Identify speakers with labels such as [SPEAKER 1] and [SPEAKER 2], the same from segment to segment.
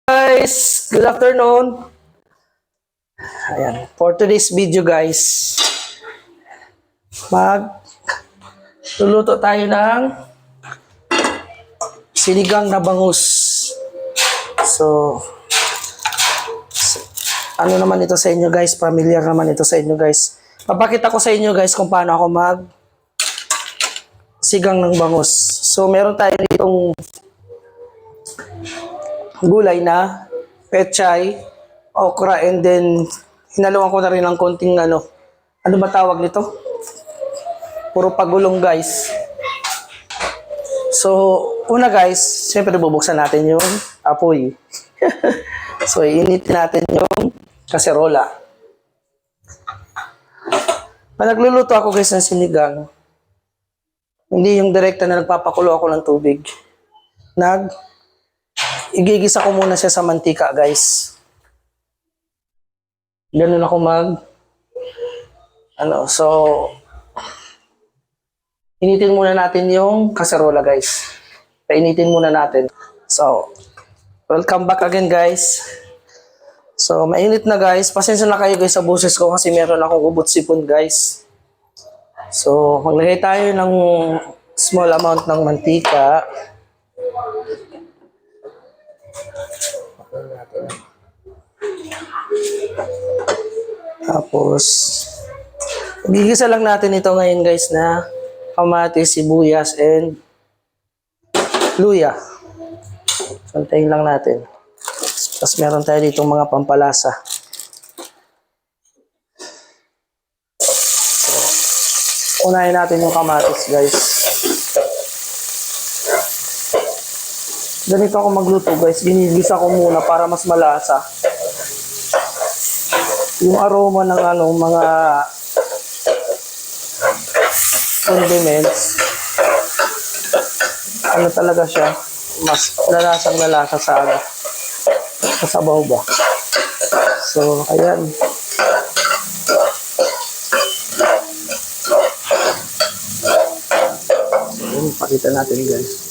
[SPEAKER 1] Guys, good afternoon. Ayan, for today's video guys, luluto tayo ng sinigang na bangus. So, ano naman ito sa inyo guys, familiar naman ito sa inyo guys. Papakita ko sa inyo guys kung paano ako sigang ng bangus. So, meron tayo ditong gulay na pechay, okra, and then hinaluan ko na rin ng konting ano ba tawag nito? Puro pagulong guys. So, una guys, siyempre bubuksan natin yung apoy. So, iinitin natin yung kaserola. Pag nagluluto ako guys ng sinigang, hindi yung direkta na nagpapakulo ako ng tubig. Igigisa ko muna siya sa mantika, guys. Ganun ako so, initin muna natin yung kaserola, guys. Painitin muna natin. So, welcome back again, guys. So, mainit na, guys. Pasensya na kayo, guys, sa boses ko kasi meron akong ubot sipon, guys. So, maglagay tayo ng small amount ng mantika. Tapos, gigisa lang natin ito ngayon guys na kamatis, sibuyas, and luya. Santayin lang natin. Tapos meron tayo dito mga pampalasa. So, unahin natin yung kamatis guys. Ganito ako magluto guys, ginigisa ko muna para mas malasa. Yung aroma ng mga condiments, talaga siya, mas lalasang lalasa sa sabaw ba. So, ayan. So, pakita natin guys.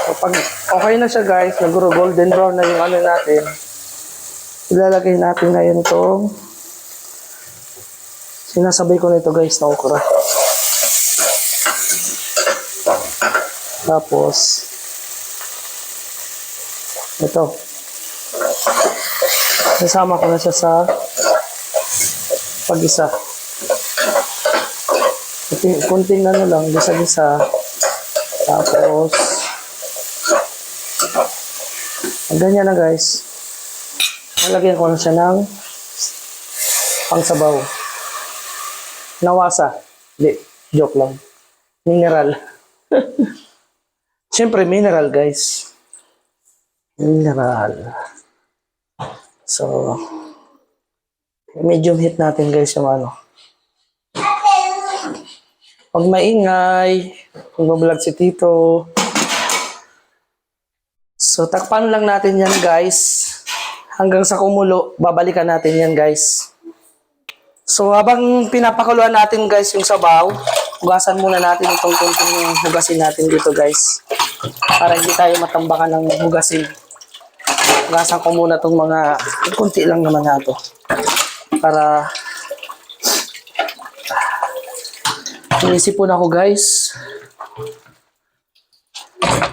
[SPEAKER 1] So, pag okay na siya guys, golden brown na yung natin, ilalagay natin ngayon itong sinasabay ko nito guys na okra. Tapos ito, nasama ko na siya sa pag-isa. Kunting lang, gisa-gisa. Tapos ganyan na guys. Nalagyan ko na siya ng pangsabaw. Nawasa. Hindi, joke lang. Mineral. Siyempre, mineral guys. Mineral. So, medium heat natin guys yung Pag maingay, mag-vlog si Tito. So, takpan lang natin yan guys. Hanggang sa kumulo, babalikan natin yan guys. So, habang pinapakuluan natin guys yung sabaw, hugasan muna natin itong kunting hugasin natin dito guys. Para hindi tayo matambakan ng hugasin. Hugasan ko muna itong kunti lang naman na ito. Para inisipon ako guys.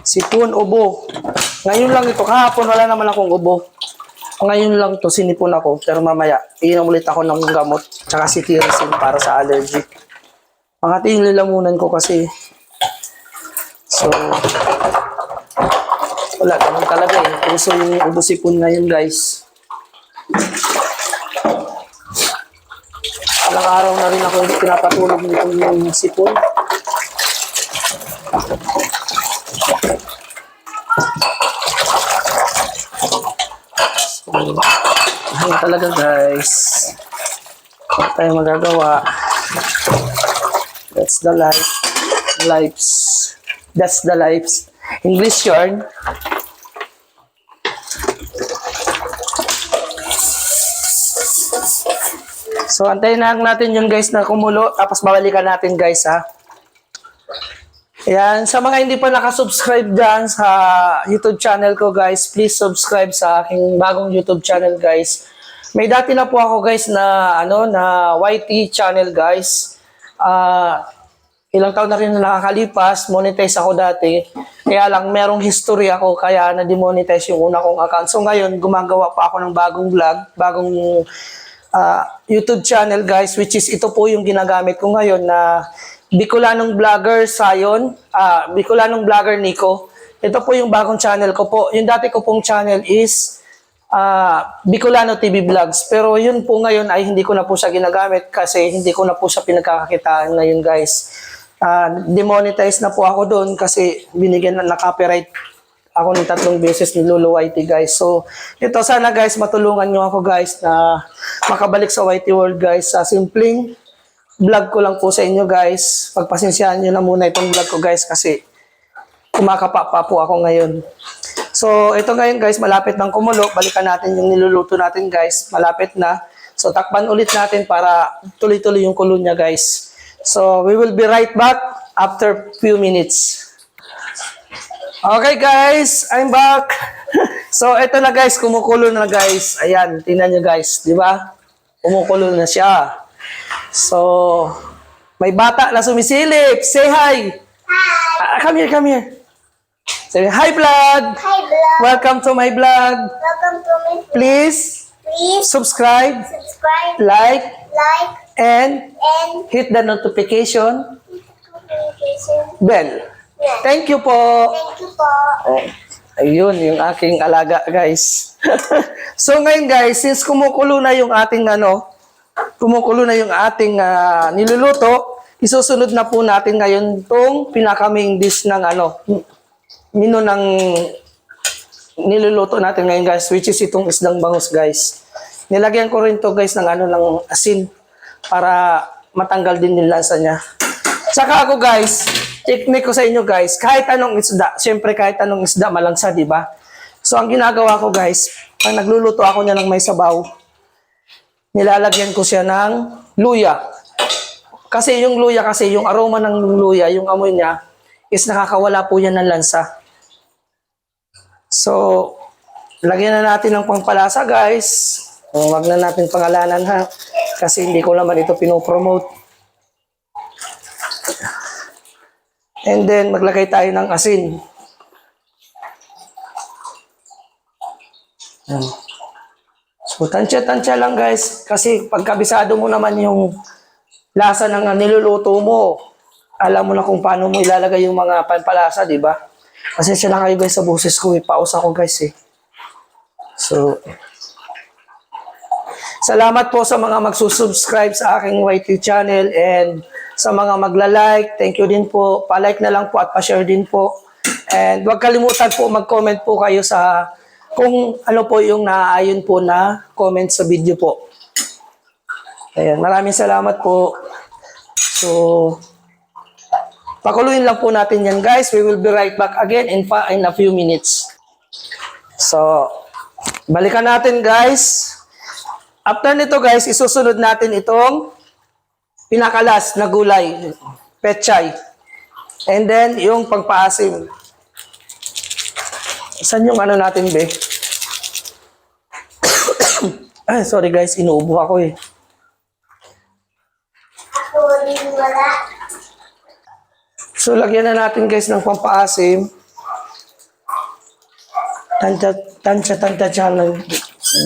[SPEAKER 1] Sipon, ubo. Ngayon lang ito. Kahapon wala naman akong ubo. Ngayon lang to sinipon ako. Pero mamaya, iinom ulit ako ng gamot. Tsaka cetirizine para sa allergy. Pangating lilamunan ko kasi. So, wala. Ganun talaga eh. Puso yung ubo sipon ngayon guys. Ilang araw na rin ako hindi pinapatulog nitong yung sipon. So, ano talaga guys. Wala tayong magagawa. That's the life. That's the lives. English yarn. So, antayin na natin yung guys na kumulo. Tapos babalikan natin guys ha. Ayan, sa mga hindi pa nakasubscribe dyan sa YouTube channel ko guys, please subscribe sa aking bagong YouTube channel guys. May dati na po ako guys na na YT channel guys. Ilang taon na rin na nakakalipas, monetize ako dati. Kaya lang merong history ako kaya na-demonetize yung una kong account. So ngayon gumagawa pa ako ng bagong vlog, bagong YouTube channel guys, which is ito po yung ginagamit ko ngayon na Bicolanong Vlogger Sayon, Bicolanong Vlogger Nico. Ito po yung bagong channel ko po. Yung dati ko pong channel is Bicolano TV Vlogs. Pero yun po ngayon ay hindi ko na po siya ginagamit kasi hindi ko na po siya pinagkakakitaan ngayon guys. Demonetize na po ako doon kasi binigyan na copyright ako ng 3 beses ni Lolo YT guys. So ito sana guys matulungan nyo ako guys na makabalik sa YT World guys sa simpleng vlog ko lang po sa inyo guys. Pagpasensyahan nyo na muna itong vlog ko guys kasi kumakapa pa po ako ngayon. So ito ngayon guys, malapit ng kumulo. Balikan natin yung niluluto natin guys. Malapit na. So takpan ulit natin para tuloy-tuloy yung kulo niya guys. So we will be right back after few minutes. Okay guys, I'm back. So ito na guys, kumukulo na guys. Ayan, tingnan nyo guys, di ba? Kumukulo na siya. So, may bata na sumisilip. Say hi.
[SPEAKER 2] Hi.
[SPEAKER 1] Come here, come here. Say hi vlog.
[SPEAKER 2] Hi, vlog.
[SPEAKER 1] Welcome to my vlog.
[SPEAKER 2] Welcome to my vlog.
[SPEAKER 1] Please
[SPEAKER 2] Please
[SPEAKER 1] subscribe,
[SPEAKER 2] subscribe,
[SPEAKER 1] like,
[SPEAKER 2] like,
[SPEAKER 1] and
[SPEAKER 2] and
[SPEAKER 1] hit the notification
[SPEAKER 2] notification
[SPEAKER 1] bell.
[SPEAKER 2] bell.
[SPEAKER 1] Thank you po.
[SPEAKER 2] Thank you po.
[SPEAKER 1] Oh, ayun, yung aking alaga, guys. So ngayon, guys, since kumukulo na yung ating niluluto, isusunod na po natin ngayon tong pinaka-main dish ng menu ng niluluto natin ngayon, guys, which is itong isdang bangus, guys. Nilagyan ko rin to guys, ng ng asin para matanggal din yung lansa niya. Saka ako, guys, technique ko sa inyo, guys, kahit anong isda, syempre kahit anong isda, malansa, di ba? So, ang ginagawa ko, guys, pag nagluluto ako niya ng may sabaw, nilalagyan ko siya ng luya. Kasi yung luya, yung aroma ng luya, yung amoy niya, is nakakawala po yan ng lansa. So, lagyan na natin ng pampalasa, guys. Huwag na natin pangalanan, ha? Kasi hindi ko naman ito pinopromote. And then, maglagay tayo ng asin. So, tansya-tansya lang, guys. Kasi pagkabisado mo naman yung lasa ng niluluto mo, alam mo na kung paano mo ilalagay yung mga pampalasa, di ba? Kasi siya lang kayo, guys, sa boses ko. Paus ako, guys, eh. So, salamat po sa mga magsusubscribe sa aking YT channel and sa mga magla-like. Thank you din po. Pa-like na lang po at pa-share din po. And huwag kalimutan po mag-comment po kayo sa kung ano po yung naaayon po na comment sa video po. Ayan, maraming salamat po. So, pakuluin lang po natin yan, guys. We will be right back again in a few minutes. So, balikan natin, guys. After nito, guys, isusunod natin itong pinakalas na gulay, pechay. And then, yung pagpaasim. Saan yung natin, be? Ay, sorry, guys. Inuubo ako, eh.
[SPEAKER 2] Ako din wala.
[SPEAKER 1] So, lagyan na natin, guys, ng pampaasim. Tansya lang.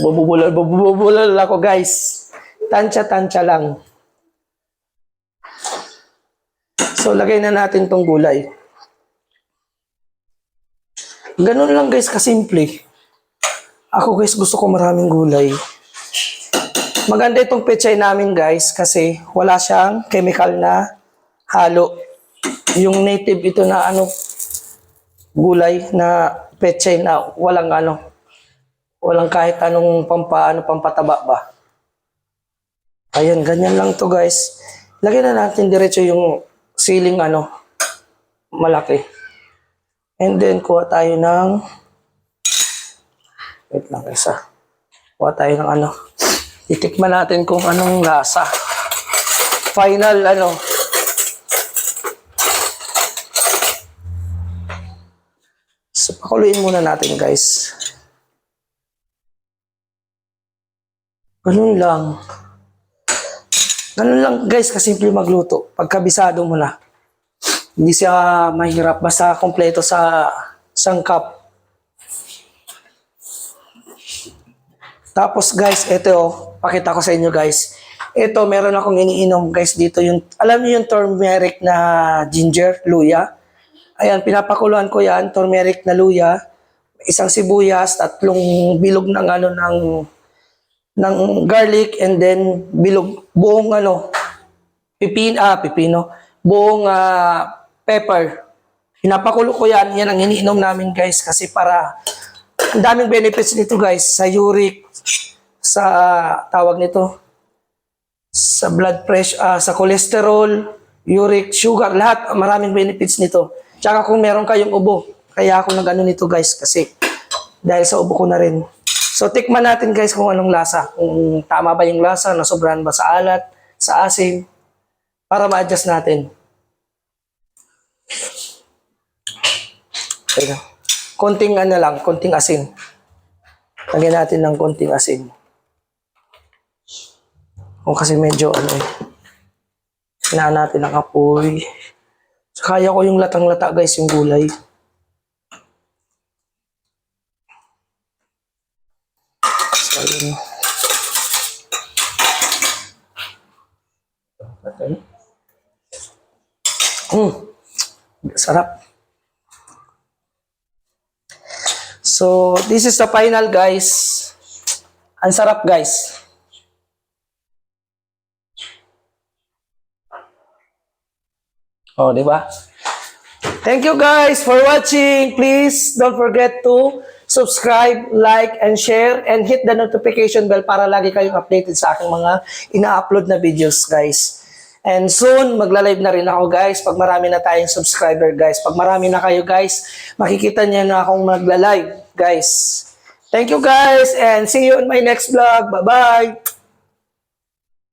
[SPEAKER 1] Babubulal ako, guys. Tansya lang. So, lagay na natin tong gulay. Ganun lang, guys, kasimple. Ako, guys, gusto ko maraming gulay. Maganda itong pechay namin, guys, kasi wala siyang chemical na halo. Yung native ito na gulay na pechay na walang walang kahit anong pampataba ba. Ayan, ganyan lang to, guys. Lagyan na natin diretso yung siling malaki. And then, kuha tayo ng wait lang, isa. Kuha tayo ng titikman natin kung anong lasa. Final, So, pakuluin muna natin, guys. Ganun lang. Ganun lang, guys, kasimple magluto. Pagkabisado mo na. Hindi siya mahirap. Basta kompleto sa sangkap. Tapos, guys, ito, pakita ko sa inyo, guys. Ito, meron akong iniinom, guys, dito. Alam niyo yung turmeric na ginger, luya? Ayan, pinapakuluan ko yan, turmeric na luya, isang sibuyas, 3 bilog ng ng garlic, and then bilog buong pipino, buong pepper. Pinapakulo ko yan, yan ang iniinom namin, guys, kasi para ang daming benefits nito, guys, sa uric, sa tawag nito, sa blood pressure, sa cholesterol, uric, sugar, lahat, maraming benefits nito. Tsaka kung meron kayong ubo, kaya ako nag-ano nito, guys, kasi dahil sa ubo ko na rin. So, tikman natin, guys, kung anong lasa. Kung tama ba yung lasa, nasobrahan ba sa alat, sa asim, para ma-adjust natin. Ayun. Konting konting asin. Lagyan natin ng konting asin. O kasi medyo hinaan natin ang apoy. So, kaya ko yung latang-lata, guys, yung gulay. So, ayun. Sarap. So, this is the final, guys. Ang sarap, guys. Oh, di ba? Thank you, guys, for watching. Please don't forget to subscribe, like, and share, and hit the notification bell para lagi kayong updated sa aking mga ina-upload na videos, guys. And soon, magla-live na rin ako, guys, pag marami na tayong subscriber, guys. Pag marami na kayo, guys, makikita niyo na akong magla-live, guys. Thank you, guys, and see you in my next vlog. Bye-bye!